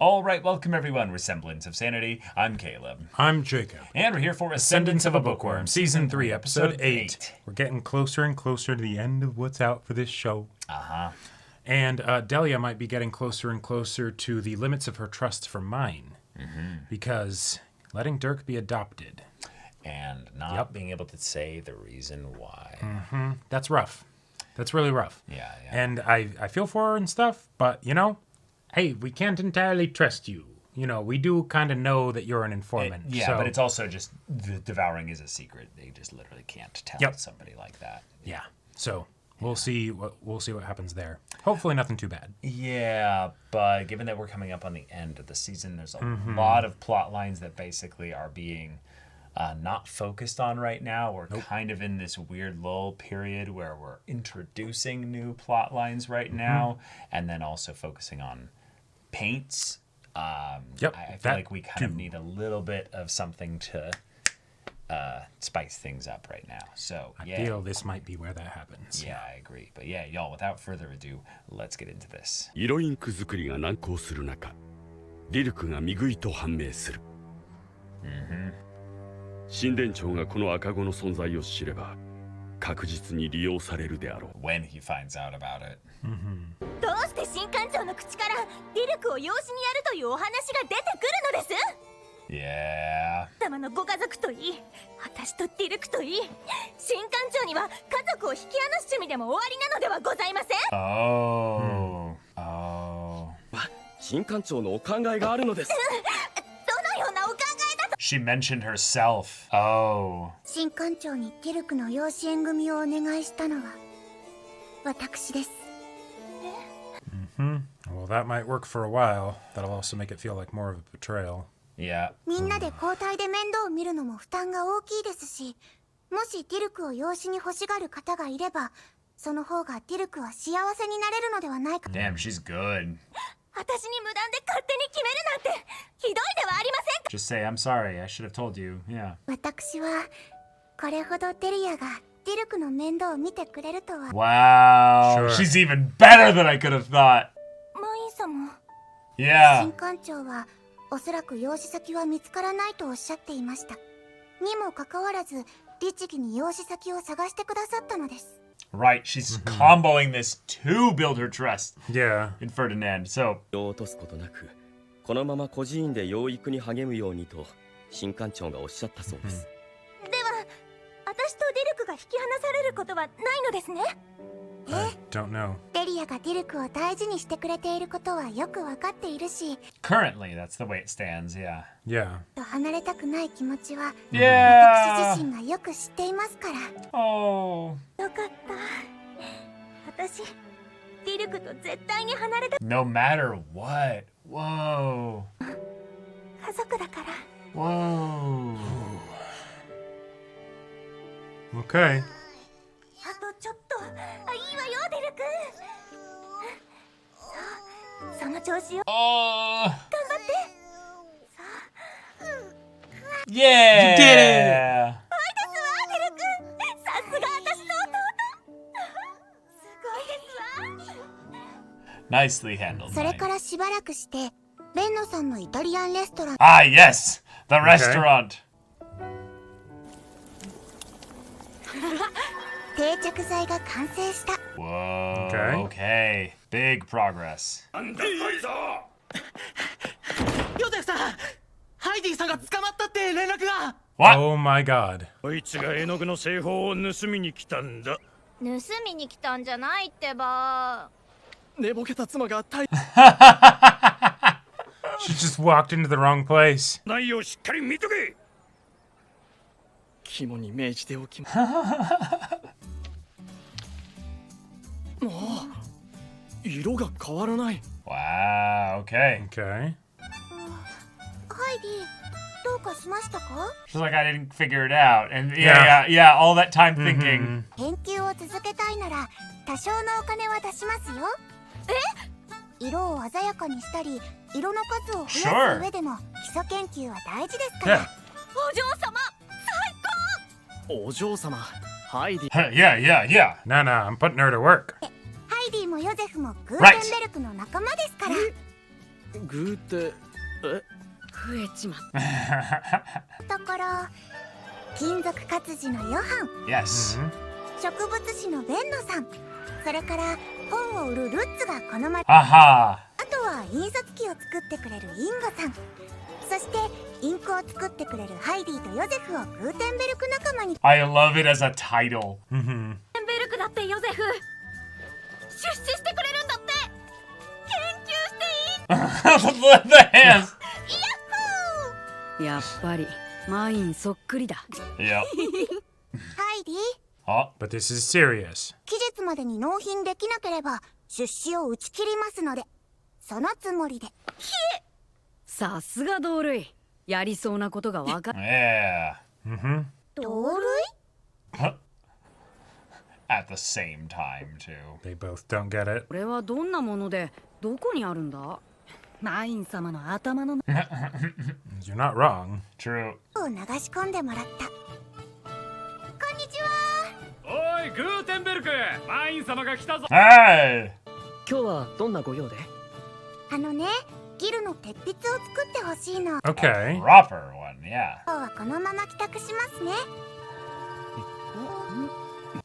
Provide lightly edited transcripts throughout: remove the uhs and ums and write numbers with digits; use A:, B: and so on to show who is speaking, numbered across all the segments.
A: All right, welcome everyone. We're Semblance of Sanity. I'm Caleb.
B: I'm Jacob.
A: And we're here for Ascendance of a Bookworm,
B: Season 3, Episode 8. We're getting closer and closer to the end of what's out for this show.
A: Uh-huh.
B: And Delia might be getting closer and closer to the limits of her trust for mine. Because letting Dirk be adopted.
A: And not being able to say the reason why.
B: That's rough. That's really rough.
A: Yeah.
B: And I feel for her and stuff, but, you know, hey, we can't entirely trust you. You know, we do kind of know that you're an informant.
A: But it's also just the devouring is a secret. They just literally can't tell somebody like that.
B: Yeah. So we'll see what happens there. Hopefully nothing too bad.
A: Yeah, but given that we're coming up on the end of the season, there's a lot of plot lines that basically are being not focused on right now. We're kind of in this weird lull period where we're introducing new plot lines right now, and then also focusing on paints. I feel like we kind of need a little bit of something to spice things up right now. So
B: I feel this might be where that happens.
A: Yeah, I agree. But yeah, y'all, without further ado, let's get into this.
C: 色インク作りが難航する中、リルクが見食いと判明する。神殿長がこの赤子の存在を知れば、確実に利用されるであろう。
A: When he finds out about it.
D: どうして新館長の口からディルクを養子にやるというお話が出てくるのです
A: Yeah.
D: 様のご家族といい、私とディルクといい、新館長には家族を引き離す趣味でも終わりなのではございません。
C: 新館長のお考えがあるのです。
D: どのようなお考えだと。
A: She mentioned herself.
D: 新館長にディルクの養子縁組をお願いしたのは私です。
B: Well, that might work for a while. That'll also make it feel like more of a betrayal.
A: Yeah.
D: みんなで交代で面倒を見るのも負担が大きいですし、もしディルクを養子に欲しがる方がいれば、その方がディルクは幸せになれるのではないか。
A: Damn, she's good.
D: 私に無断で勝手に決めるなんてひどいではありませんか。
A: Just say, I'm sorry, I should have told you. Yeah.
D: 私はこれほどデリアがディルクの面倒を見てくれるとは。
A: Wow.
B: Sure.
A: She's even better than I could have thought.
D: マイン様。
A: Yeah.
D: 新館長はおそらく養子先は見つからないとおっしゃっていました。にもかかわらず、律儀に養子先を探してくださったのです。
A: Right, she's comboing this to build her trust
B: Yeah.
A: in Ferdinand. So,
C: 落とすことなく、このまま孤児院で養育に励むようにと新館長がおっしゃったそうです。
D: では、私とディルクが引き離されることはないのですね。
B: I don't know.
D: デリアがディルクを大事にしてくれていることはよくわかっているし、
A: currently, that's the way it stands, yeah.
B: Yeah.
D: 離れたくない気持ちは
A: Yeah.
D: 私自身がよく知っていますから。
A: Oh.
D: よかった。私、ディルクと絶対に離れた。
A: No matter what. Whoa.
D: 家族だから。
A: Whoa.
B: Okay.
D: あとちょっと。いいわよ、ディルク。そう、その調子よ。
A: Oh.
D: 頑張って。
A: Yeah.
B: You did it.
D: すごいですわ、ディルク。さすが私の弟。すごいですわ。
A: Nicely handled.
D: それからしばらくして、ベンノさんのイタリアンレストラン。
A: Ah, yes. The restaurant.
D: 定着剤が完成した。
A: Whoa. Okay. Big progress.
E: ヨゼフさん、ハイディさんが捕まったって連絡が。
A: What?
B: Oh my god.
F: こいつが絵の具の製法を盗みに来たんだ。
D: 盗みに来たんじゃないってば。
E: 寝ぼけた妻が大
B: She just walked into the wrong place.
F: 内容しっかり見とけ。
E: 肝に銘じておきます。もう色が変わらない。
A: Wow. Okay.
B: Okay.
D: ハイディ、どうかしましたか？
A: She's like, I didn't figure it out. And yeah. All that time thinking.
D: 研究を続けたいなら多少のお金は出しますよ。色を鮮やかにしたり、色の数を増やす上でも基礎研究は大事ですから。
B: Yeah.
D: お嬢様、
E: お嬢様、ハイディ。
A: Yeah.
B: No, no, I'm putting her to work.
D: ハイディもヨゼフもグーテンベルクの仲間ですから。
E: グーって
G: 増えちまっ
D: ところ金属活字のヨハン、
A: Yes.
D: 植物師のベンノさん、それから本を売るルッツがこの町、
A: Haha.
D: あとは印刷機を作ってくれるインゴさん、そしてインクを作ってくれるハイディとヨゼフをグーテンベルク仲間に。
A: I love it as a title.
G: ベルクだってヨゼフ出資してくれるんだって。研究していい
A: The hands.
G: やっぱりマインそっくりだ。
A: Yep.
D: ハイディ、
A: Oh,
B: But this is serious.
D: 期日までに納品できなければ出資を打ち切りますので、そのつもりで。
G: さすが同類。やりそうなことがわかる。
A: yeah.
D: 同類？
A: At the same time, too.
B: They both don't get it.
G: これはどんなものでどこにあるんだ。マイン様の頭の
B: You're not wrong.
A: True.
D: を流し込んでもらった。こんにちは。
F: おいグーテンベルク、マイン様が来たぞ。
A: Hey.
E: 今日はどんなご用で？
D: あのね、ギルの鉄筆を作ってほしいの。
B: Okay.
A: Proper one, yeah.
D: 今日はこのまま帰宅しますね。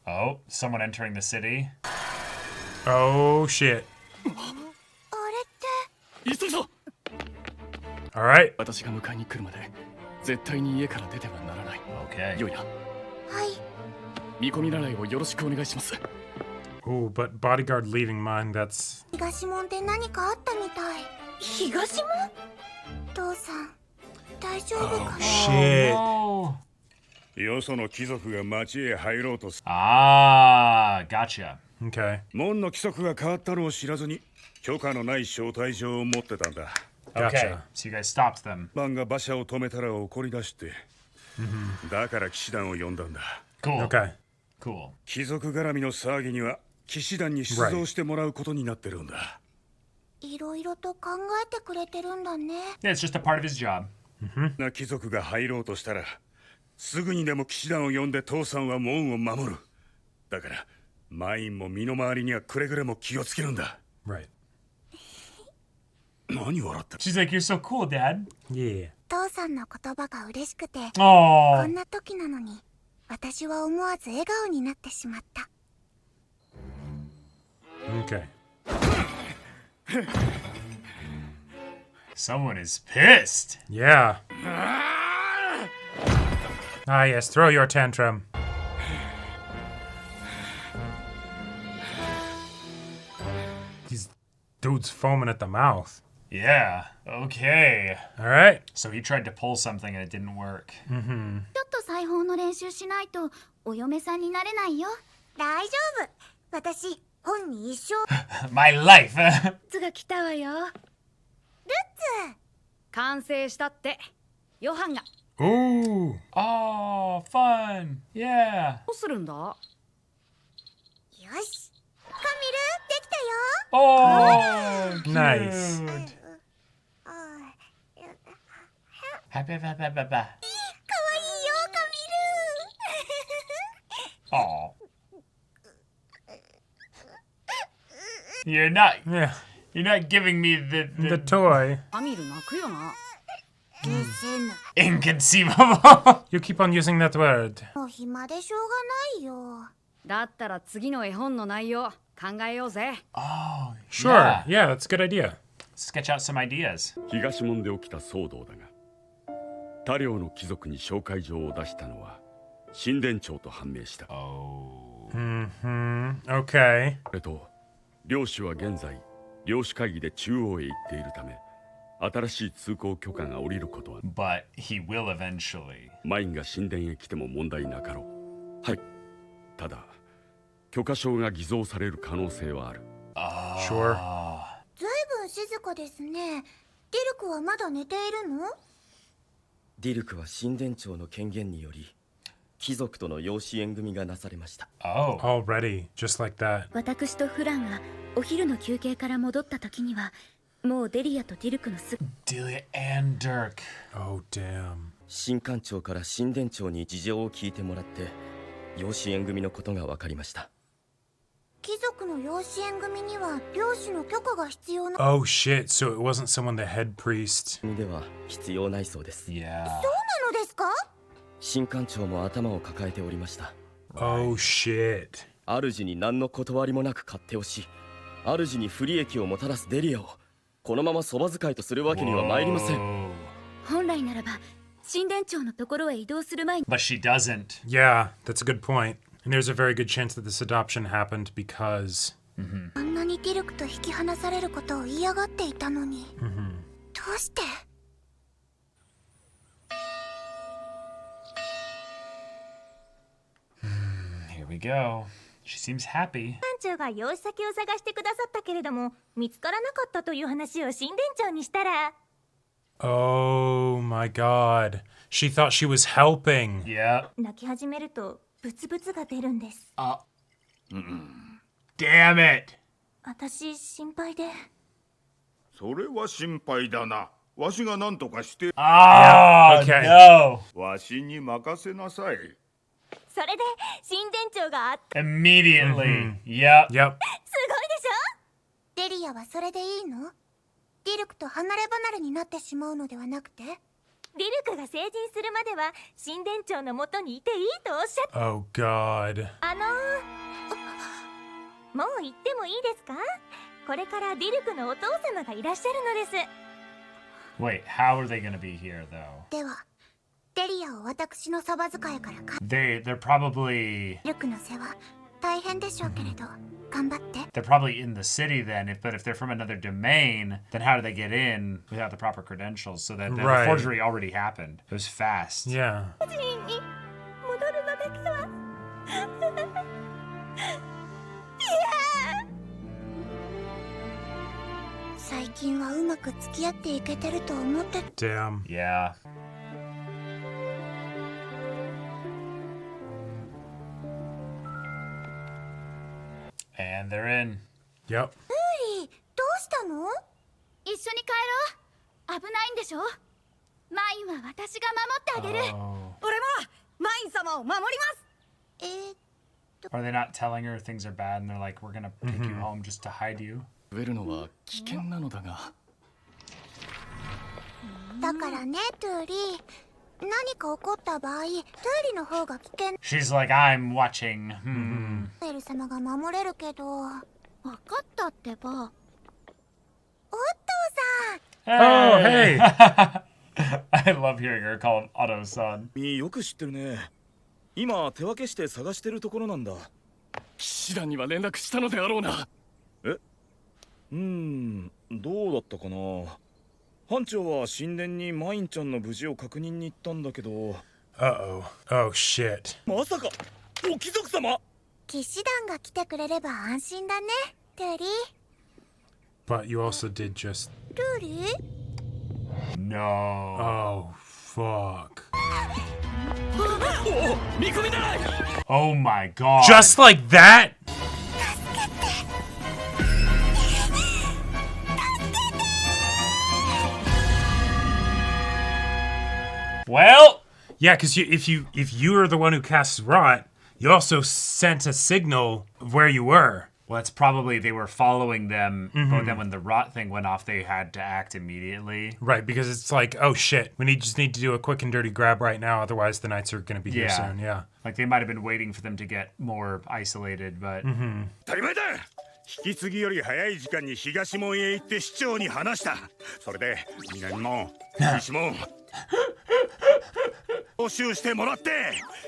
A: Oh, someone entering the city.
B: Oh, shit.
D: あれって
E: 急ぐぞ。
B: All right.
E: 私が迎えに来るまで絶対に家から出てはならない。
A: Okay.
E: よいな。
D: はい、
E: 見込み習いをよろしくお願いします。
B: Oh, but bodyguard leaving mine, that's...
D: 東門で何かあったみたい。
G: 東門。
D: 父さん、大丈夫かな？
B: Shit.
A: Oh.
F: よその貴族が町へ入ろうとす。
A: Ah, gotcha.
B: Okay.
F: 門の規則が変わったのを知らずに許可のない招待状を持ってたんだ。
A: Okay,
B: Gotcha.
A: so you guys stopped them.
F: バンが馬車を止めたら怒り出して、だから騎士団を呼んだんだ。
A: Cool.
B: Okay.
A: Cool.
F: 貴族絡みの騒ぎには騎士団に出動してもらうことになってるんだ。
D: いろいろと考えてくれてるんだね。
A: Yeah, it's just a part of his job.
F: な貴族が入ろうとしたらすぐにでも騎士団を呼んで父さんは門を守る。だからマインも身の回りにはくれぐれも気をつけるんだ。
B: Right.
F: 何笑ってる？
A: She's like, you're so cool, Dad.
B: Yeah.
D: 父さんの言葉が嬉しくて、
A: Oh.
D: こんな時なのに私は思わず笑顔になってしまった。
B: Okay.
A: Someone is pissed.
B: Yeah. Ah, yes. Throw your tantrum. These dudes foaming at the mouth.
A: Yeah. Okay.
B: All right.
A: So he tried to pull something and it didn't work.
D: ちょっと裁縫の練習しないとお嫁さんになれないよ。大丈夫。私、本に一生。
A: My life.
G: つが来たわよ。
D: ルッツ。
G: 完成したって。ヨハンが
B: Ooh.
A: Oh, fun. Yeah.
G: どうするんだ。
D: よし。カミル、できたよ。
A: Oh,
B: Nice.
A: cute.
D: あ
A: はばばばばば。
D: かわいいよ、カミル。
A: Oh. You're not.
B: Yeah.
A: You're not giving me the
B: The toy.
G: カミル泣くよな。
D: うるせえな。
A: inconceivable.
B: You keep on using that word.
D: もう暇でしょうがないよ。
G: だったら次の絵本の内容考えようぜ。
A: Oh,
B: Sure.
A: Yeah.
B: Yeah, that's a good idea.
A: Sketch out some ideas.
C: 東門で起きた騒動だが、他領の貴族に紹介状を出したのは神殿長と判明した。
A: Oh.
B: Okay.
C: それと領主は現在領主会議で中央へ行っているため、新しい通行許可が下りることは
A: But he will eventually.
C: マインが神殿へ来ても問題なかろう。はい。ただ許可証が偽造される可能性はある。
B: Sure.
D: ずいぶん静かですね。ディルクはまだ寝ているの？
C: ディルクは神殿長の権限により貴族との養子縁組がなされました。
A: Oh.
B: Already. Just like that.
H: 私とフランがお昼の休憩から戻った時にはもうデリアとディルクのす
A: Delia and Dirk.
B: Oh, damn.
C: 神官長から神殿長に事情を聞いてもらって養子縁組のことが分かりました。
D: 貴族の養子縁組には領主の許可が必要な。
B: Oh shit, so it wasn't someone the head priest.
E: では必要ないそうです。
A: Yeah.
D: そうなのですか？
E: 新官長も頭を抱えておりました。
B: Oh shit.
E: 主に何の断りもなく勝手をし、主に不利益をもたらすデリアをこのままそば使いとするわけには参りません。
A: Whoa.
H: 本来ならば神殿長のところへ移動する前に
A: But she doesn't.
B: Yeah, that's a good point. And there's a very good chance that this adoption happened because
D: あんなにディルクと引き離されることを嫌がっていたのに、どうして？
A: Here we go. She seems happy.
I: 館長が養子先を探してくださったけれども見つからなかったという話を神殿長にしたら
B: oh my god. She thought she was helping.
A: Yep.
I: 泣き始めるとブツブツが出るんです。
A: Damn it.
I: 私心配で。
F: それは心配だな。わしが何とかして。
A: Oh,
B: okay.
A: no.
F: わしに任せなさい。
I: それで神殿長が
A: Immediately. Yep.
B: Yep.
I: すごいでしょ？
D: デリアはそれでいいの？ディルクと離れ離れになってしまうのではなくて？
I: ディルクが成人するまでは神殿長のもとにいていいとおっしゃっ
B: Oh god.
I: もう言ってもいいですか？これからディルクのお父様がいらっしゃるのです。
A: Wait, how are they going to be here, though?
D: では、デリアを私のそば使いからか。
A: They're probably
D: ディルクの世話大変でしょうけれど、頑張って。
A: they're probably in the city then. But if they're from another domain, then how do they get in without the proper credentials? So that the
B: Right.
A: forgery already happened. It was fast.
B: Yeah.
I: 主人に戻るのだけは。
D: 最近はうまく付き合っていけてると思って。
B: Damn.
A: Yeah. And they're in.
B: Yep.
D: どうしたの？
H: 一緒に帰ろう。危ないんでしょ？マインは私が守ってあげる。
A: Oh.
G: 俺もマイン様を守ります。
A: Are they not telling her things are bad and they're like, we're gonna take you home just to hide you?
E: 増えるのは危険なのだが。
D: だからね、トゥーリー。何か起こった場合、トゥーリーの方が危険。
A: She's like, I'm watching.
D: エル様が守れるけど。わかったってば。お父さん。
B: Oh, hey.
A: I love hearing her call him Otto-san.
E: よく知ってるね。今手分けして探してるところなんだ。騎士団には連絡したのであろうな。どうだったかな。班長は神殿にマインちゃんの無事を確認に行ったんだけど。
B: Uh-oh. Oh shit.
E: まさかお貴族様。
D: 騎士団が来てくれれば安心だね、トゥーリー。
B: But you also did just
D: トゥーリー？
A: No.
B: Oh fuck.
E: 見込みだ。
A: Oh my god.
B: Just like that?
A: Well,
B: Yeah, because if you were the one who casts rot, you also sent a signal of where you were.
A: well, it's probably they were following them, but then when the rot thing went off, they had to act immediately.
B: Right, because it's like, oh shit, just need to do a quick and dirty grab right now, otherwise the knights are going to be here
A: Yeah.
B: soon. Yeah.
A: Like they might have been waiting for them to get more isolated, but
F: 当たり前だ。引き継ぎより早い時間に東門へ行って市長に話した。それで南門、西門募集してもらって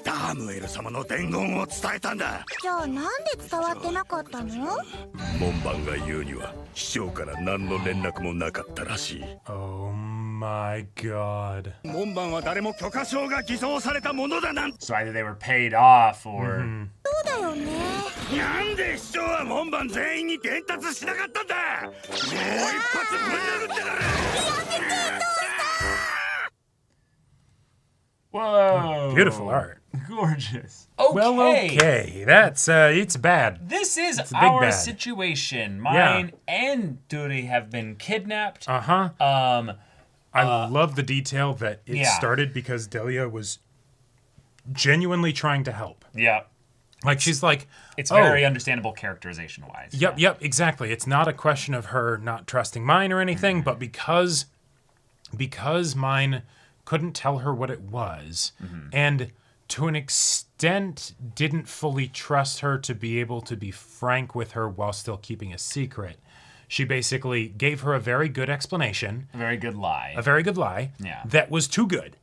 F: ダームエル様の伝言を伝えたんだ。
D: じゃあなんで伝わってなかったの？
F: 門番が言うには市長から何の連絡もなかったらしい。
B: Oh my god.
F: 門番は誰も許可証が偽造されたものだなん。
A: so either they were paid off or
D: そうだよね。
F: なんで市長は門番全員に伝達しなかったんだ。もう一発ぶん殴ってなる。
A: whoa,
B: Beautiful art.
A: gorgeous. Okay.
B: Well, okay. That's, it's bad.
A: This is
B: a big
A: our
B: bad.
A: situation. Mine and Duri have been kidnapped.
B: Uh-huh. I love the detail that it
A: yeah.
B: started because Delia was genuinely trying to help.
A: Yeah.
B: Like, she's like...
A: It's very understandable characterization-wise.
B: Yep, exactly. It's not a question of her not trusting Mine or anything, but because Mine couldn't tell her what it was, and to an extent didn't fully trust her to be able to be frank with her while still keeping a secret, she basically gave her a very good explanation.
A: A very good lie.
B: Yeah. That was too good.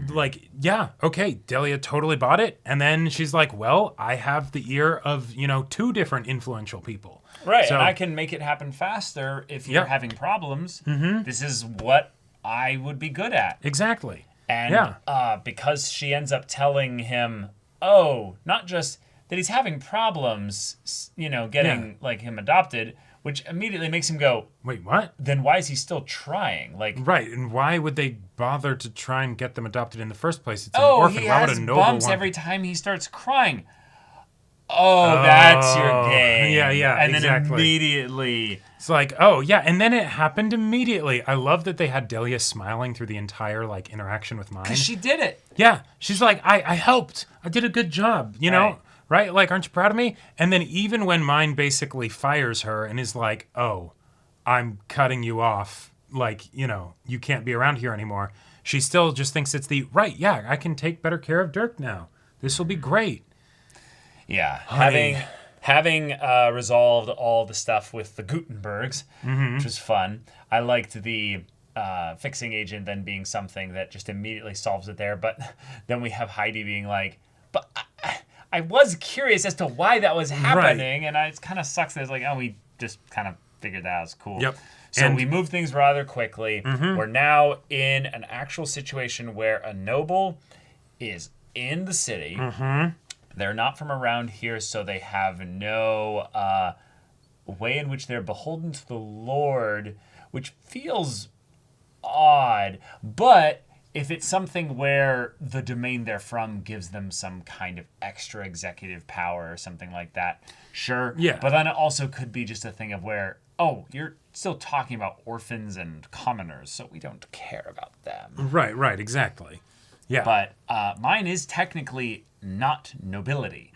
B: Like, yeah, okay, Delia totally bought it. And then she's like, well, I have the ear of, 2 different influential people.
A: Right,
B: so,
A: and I can make it happen faster if you're having problems. This is what I would be good at.
B: Exactly.
A: And because she ends up telling him, not just that he's having problems, getting like him adopted, which immediately makes him go,
B: wait, what?
A: Then why is he still trying? Like,
B: right, and why would they bother to try and get them adopted in the first place? It's an orphan.
A: He
B: why
A: has
B: would a noble
A: bumps every time he starts crying. That's your game.
B: Yeah,
A: and
B: exactly.
A: then immediately...
B: It's like, and then it happened immediately. I love that they had Delia smiling through the entire, like, interaction with Mine.
A: Because she did it.
B: Yeah, she's like, I helped. I did a good job, know? Right? Like, aren't you proud of me? And then even when Mine basically fires her and is like, I'm cutting you off. Like, you can't be around here anymore. She still just thinks it's I can take better care of Dirk now. This will be great.
A: Yeah.
B: Honey.
A: Having resolved all the stuff with the Gutenbergs, which was fun. I liked the fixing agent then being something that just immediately solves it there. But then we have Heidi being like, but I was curious as to why that was happening. Right. And it kind of sucks that it's like, we just kind of figured that out. It's cool.
B: Yep.
A: So we move things rather quickly. We're now in an actual situation where a noble is in the city. They're not from around here, so they have no way in which they're beholden to the Lord, which feels odd. But if it's something where the domain they're from gives them some kind of extra executive power or something like that, sure.
B: Yeah.
A: But then it also could be just a thing of where, you're still talking about orphans and commoners, so we don't care about them.
B: Right, exactly. Yeah.
A: But Mine is technically not nobility.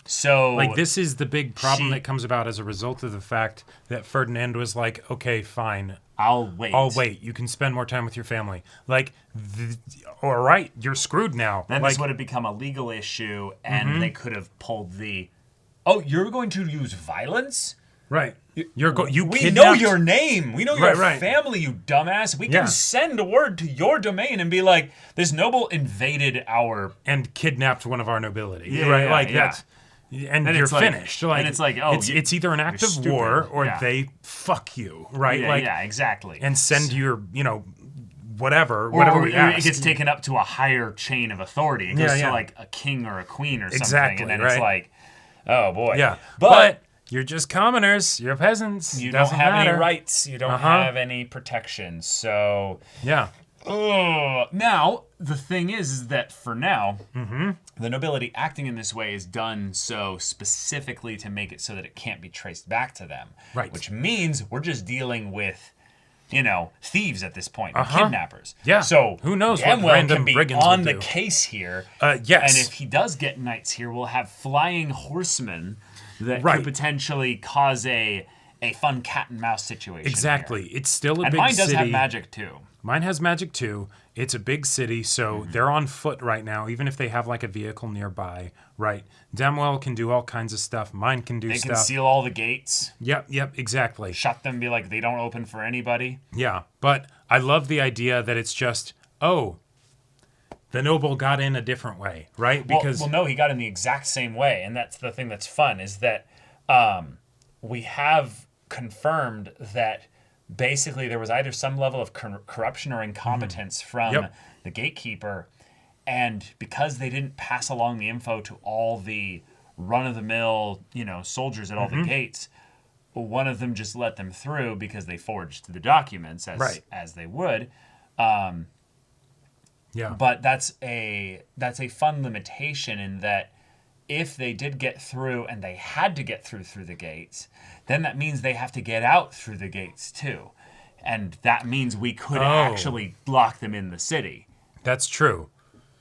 A: So...
B: like, this is the big problem that comes about as a result of the fact that Ferdinand was like, okay, fine.
A: I'll wait.
B: You can spend more time with your family. Like, all right, you're screwed now.
A: Then this would have become a legal issue, and they could have pulled you're going to use violence?
B: Right.
A: We
B: kidnapped...
A: know your name. We know your
B: right.
A: family, you dumbass. We can send word to your domain and be like, this noble invaded our...
B: and kidnapped one of our nobility.
A: Yeah,
B: right?
A: Yeah,
B: like,
A: yeah.
B: that's... And you're finished. Like,
A: and it's like,
B: it's either an act of war or they fuck you, right?
A: Yeah, exactly.
B: And send your, whatever we
A: ask.
B: ask.
A: It gets taken up to a higher chain of authority. It goes to like a king or a queen or something.
B: Exactly,
A: and then
B: right?
A: it's like, oh boy.
B: Yeah. But you're just commoners. You're peasants.
A: You
B: Doesn't
A: don't have
B: matter.
A: any rights. You don't have any protection. So...
B: yeah.
A: Now, the thing is that for now, the nobility acting in this way is done so specifically to make it so that it can't be traced back to them.
B: Right.
A: Which means we're just dealing with, thieves at this point, kidnappers.
B: Yeah.
A: So
B: who knows
A: damn
B: what
A: well
B: random
A: can be
B: brigands
A: on
B: will
A: the
B: do.
A: case here.
B: Yes.
A: And if he does get knights here, we'll have flying horsemen that
B: Right.
A: could potentially cause a fun cat and mouse situation.
B: Exactly.
A: Here.
B: It's still a
A: and
B: big
A: mine does
B: city.
A: have magic too.
B: Mine has magic too. It's a big city, so they're on foot right now, even if they have like a vehicle nearby, right? Damwell can do all kinds of stuff. Mine can do
A: They
B: stuff.
A: can seal all the gates.
B: Yep, exactly.
A: Shut them, be like, they don't open for anybody.
B: Yeah, but I love the idea that it's just, the noble got in a different way, right? Because
A: well, no, he got in the exact same way, and that's the thing that's fun, is that we have confirmed that basically there was either some level of corruption or incompetence from the gatekeeper, and because they didn't pass along the info to all the run-of-the-mill, soldiers at all the gates, one of them just let them through because they forged the documents as they would. But that's a fun limitation in that if they did get through and they had to get through the gates, then that means they have to get out through the gates too. And that means we could actually lock them in the city.
B: That's true.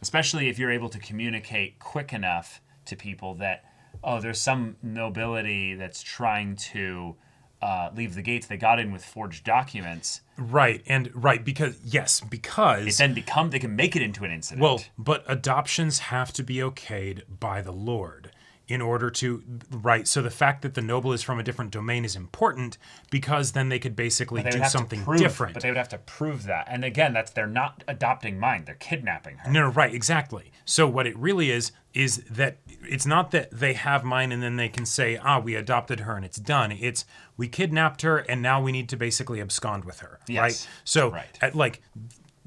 A: Especially if you're able to communicate quick enough to people that oh, there's some nobility that's trying to leave the gates. They got in with forged documents.
B: Right, because
A: It then they can make it into an incident.
B: Well, but adoptions have to be okayed by the Lord in order to, right, so the fact that the noble is from a different domain is important because then they could basically do something different.
A: But they would have to prove that. And again, they're not adopting mine, they're kidnapping her.
B: No, right, exactly. So what it really is that it's not that they have mine and then they can say, we adopted her and it's done. It's we kidnapped her and now we need to basically abscond with her,
A: yes.
B: right? So,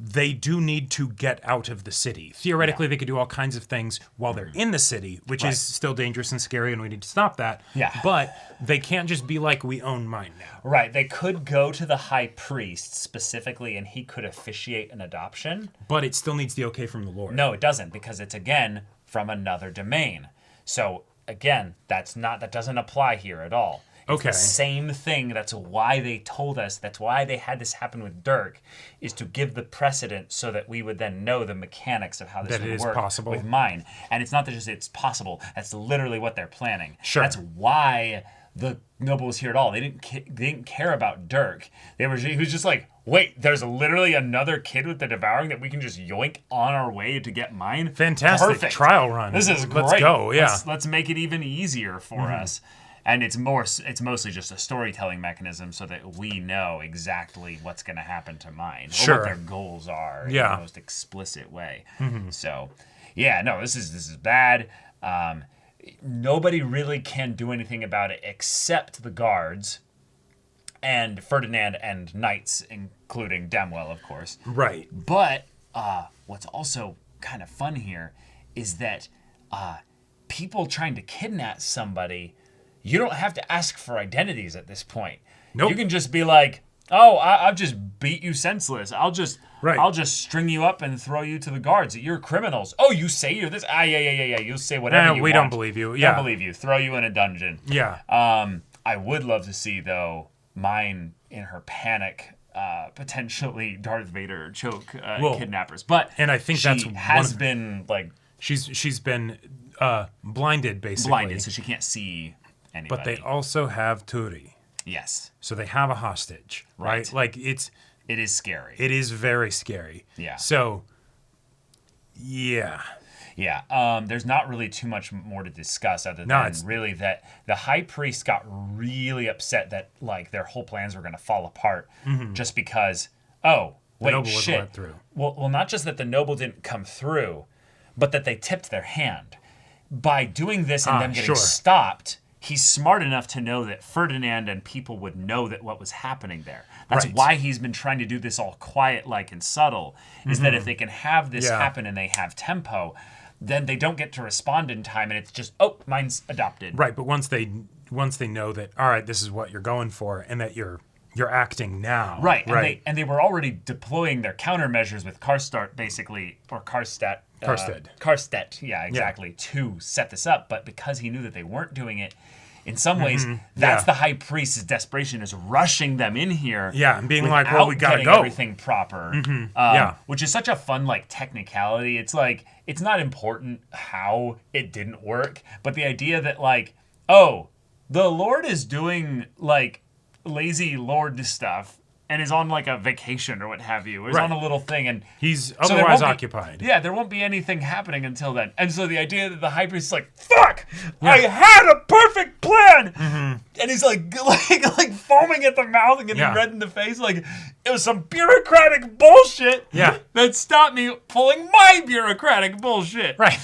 B: they do need to get out of the city. Theoretically, they could do all kinds of things while they're in the city, which is still dangerous and scary, and we need to stop that.
A: Yeah.
B: But they can't just be like, we own mine now.
A: Right. They could go to the high priest specifically, and he could officiate an adoption.
B: But it still needs the okay from the Lord.
A: No, it doesn't, because it's, again, from another domain. So, again, that doesn't apply here at all. It's the same thing. That's why they told us. That's why they had this happen with Dirk, is to give the precedent so that we would then know the mechanics of how this would work
B: possible
A: with mine. And it's not that just it's possible. That's literally what they're planning.
B: Sure.
A: That's why the noble was here at all. They didn't care about Dirk. He was just like, wait, there's literally another kid with the devouring that we can just yoink on our way to get mine.
B: Fantastic. Perfect. Trial run.
A: This is great.
B: Let's go. Yeah.
A: Let's make it even easier for us. And it's mostly just a storytelling mechanism so that we know exactly what's going to happen to mine. Or what their goals are in the most explicit way. So, this is bad. Nobody really can do anything about it except the guards and Ferdinand and knights, including Damwell, of course.
B: Right.
A: But what's also kind of fun here is that people trying to kidnap somebody, you don't have to ask for identities at this point.
B: Nope.
A: You can just be like, oh, I'll just beat you senseless. I'll just string you up and throw you to the guards. You're criminals. Oh, you say you're this? Yeah. You'll say whatever you want.
B: We don't believe you. Yeah.
A: Don't believe you. Throw you in a dungeon.
B: Yeah.
A: I would love to see, though, mine in her panic potentially Darth Vader choke kidnappers. But
B: and I think
A: she has been like
B: she's been blinded basically.
A: Blinded, so she can't see anybody.
B: But they also have Turi.
A: Yes.
B: So they have a hostage, right? Like it
A: is scary.
B: It is very scary.
A: Yeah.
B: So yeah.
A: There's not really too much more to discuss other than really that the high priest got really upset that like their whole plans were going to fall apart just because the noble shit.
B: Went through.
A: Well, not just that the noble didn't come through, but that they tipped their hand by doing this and them getting stopped. He's smart enough to know that Ferdinand and people would know that what was happening there. That's why he's been trying to do this all quiet, and subtle, is that if they can have this happen and they have tempo, then they don't get to respond in time and it's just, mine's adopted.
B: Right, but once they know that, all right, this is what you're going for and that you're acting now.
A: Right. And they were already deploying their countermeasures with Karstedt, basically, or Karstedt. Karstedt, yeah, exactly, to set this up. But because he knew that they weren't doing it, in some ways, that's the high priest's desperation, is rushing them in here.
B: Yeah, and being like, well, we gotta go.
A: Everything proper. Which is such a fun, technicality. It's like, it's not important how it didn't work, but the idea that, the Lord is doing, lazy Lord stuff and is on a vacation or what have you, or is on a little thing, and
B: he's otherwise occupied.
A: There won't be anything happening until then. And so the idea that the high priest is like, fuck, I had a perfect plan, and he's like foaming at the mouth and getting red in the face, it was some bureaucratic bullshit that stopped me pulling my bureaucratic bullshit.
B: Right.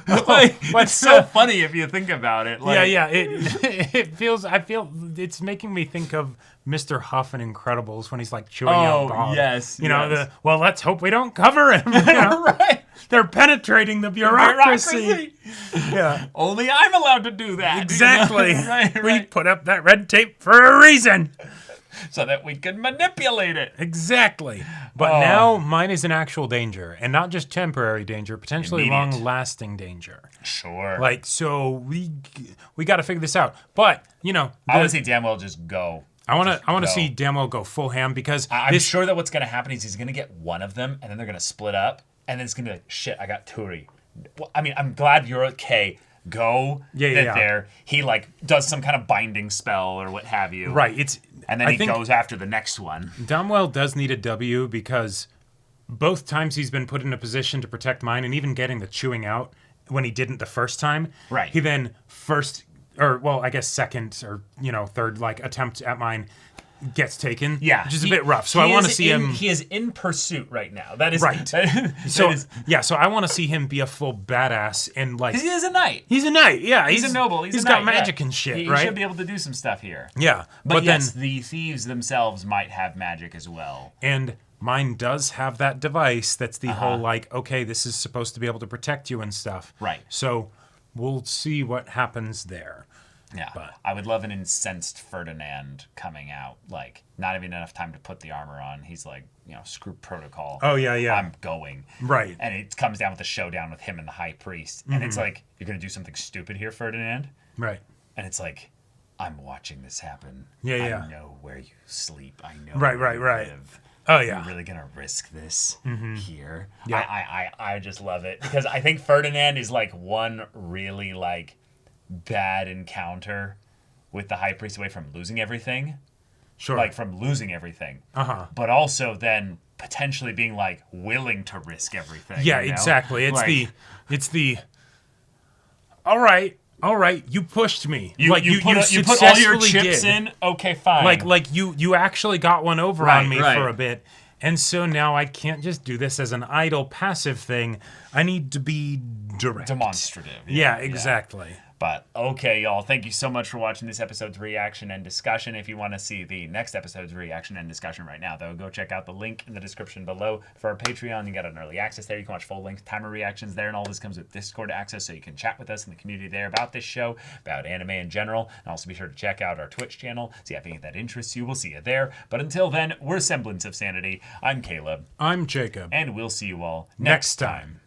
A: It's so funny if you think about it.
B: It feels. I feel it's making me think of Mr. Huff in Incredibles when he's chewing out Bob.
A: Yes.
B: Let's hope we don't cover him.
A: Right.
B: They're penetrating the bureaucracy. Yeah.
A: Only I'm allowed to do that.
B: Exactly. We put up that red tape for a reason.
A: So that we can manipulate it.
B: Exactly. But now mine is in actual danger. And not just temporary danger, potentially long-lasting danger.
A: Sure.
B: So we got to figure this out. But,
A: I want to see Damwell just go.
B: I want to see Damwell go full ham because
A: I'm sure that what's going to happen is he's going to get one of them and then they're going to split up and then it's going to be like, shit, I got Turi. Well, I mean, I'm glad you're okay. go. There, he like does some kind of binding spell or what have you.
B: Right.
A: And then he goes after the next one.
B: Domwell does need a W because both times he's been put in a position to protect mine, and even getting the chewing out when he didn't the first time.
A: Right.
B: He then second or third like attempt at mine gets taken.
A: Yeah,
B: which is a bit rough. So I want to see him.
A: He is in pursuit right now. That is
B: right. So I want to see him be a full badass and like.
A: He is a knight.
B: He's a knight. Yeah,
A: he's a noble.
B: He's got magic and shit. Right.
A: He should be able to do some stuff here.
B: Yeah,
A: but yes, the thieves themselves might have magic as well.
B: And mine does have that device. That's the whole like, okay, this is supposed to be able to protect you and stuff.
A: Right.
B: So we'll see what happens there.
A: Yeah, but I would love an incensed Ferdinand coming out, like not having enough time to put the armor on. He's like, screw protocol.
B: Oh yeah.
A: I'm going.
B: Right.
A: And it comes down with a showdown with him and the high priest, and it's like, you're gonna do something stupid here, Ferdinand.
B: Right.
A: And it's like, I'm watching this happen.
B: Yeah.
A: I know where you sleep. I know.
B: Right.
A: Live.
B: Oh yeah.
A: You're really gonna risk this here.
B: Yeah.
A: I just love it because I think Ferdinand is like one really like bad encounter with the high priest away from losing everything.
B: Sure.
A: Like from losing everything.
B: But
A: also then potentially being like willing to risk everything.
B: Yeah, exactly. It's the all right, you pushed me.
A: You put all your chips in. Okay, fine.
B: Like you actually got one over on me for a bit. And so now I can't just do this as an idle passive thing. I need to be direct.
A: Demonstrative.
B: Yeah, exactly.
A: Yeah. But okay, y'all, thank you so much for watching this episode's reaction and discussion. If you want to see the next episode's reaction and discussion right now, though, go check out the link in the description below for our Patreon. You got an early access there. You can watch full-length timer reactions there, and all this comes with Discord access, so you can chat with us in the community there about this show, about anime in general. And also be sure to check out our Twitch channel, see if any of that interests you. We'll see you there. But until then, we're Semblance of Sanity. I'm Caleb.
B: I'm Jacob.
A: And we'll see you all next time.